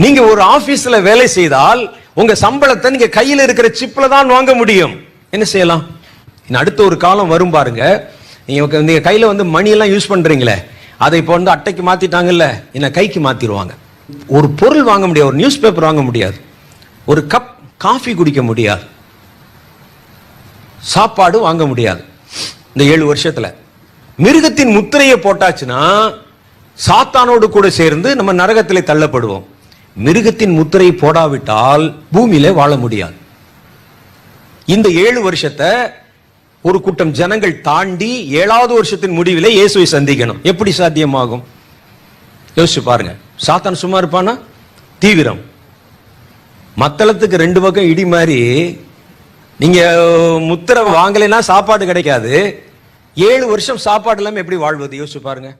நீங்க ஒரு ஆபீஸ்ல வேலை செய்தால் உங்க சம்பளத்தை நீங்க கையில் இருக்கிற சிப்ல தான் வாங்க முடியும். என்ன செய்யலாம்? அடுத்த ஒரு காலம் வரும் பாருங்க. நீங்க கையில மணி எல்லாம் யூஸ் பண்றீங்களே, அதை இப்போ அட்டைக்கு மாத்திட்டாங்கல்ல, என்ன கைக்கு மாத்திடுவாங்க. ஒரு பொருள் வாங்க முடியாது, ஒரு நியூஸ் பேப்பர் வாங்க முடியாது, ஒரு கப் காஃபி குடிக்க முடியாது, சாப்பாடு வாங்க முடியாது. இந்த 7 வருஷத்துல மிருகத்தின் முத்திரையை போட்டாச்சுன்னா சாத்தானோடு கூட சேர்ந்து நம்ம நரகத்திலே தள்ளப்படுவோம். மிருகத்தின் முத்திரை போடாவிட்டால் பூமியில வாழ முடியாது. இந்த 7 வருஷத்தை ஒரு கூட்டம் ஜனங்கள் தாண்டி 7வது வருஷத்தின் முடிவிலே இயேசுவை சந்திக்கணும். எப்படி சாத்தியமாகும்? யோசிச்சு பாருங்க. சாத்தான் சும்மா இருப்பானா? தீவிரம். மத்தளத்துக்கு 2 பக்கம் இடி மாதிரி. நீங்க முத்திரை வாங்கலைன்னா சாப்பாடு கிடைக்காது. 7 வருஷம் சாப்பாடு இல்லாம எப்படி வாழ்வது? யோசிச்சு பாருங்க.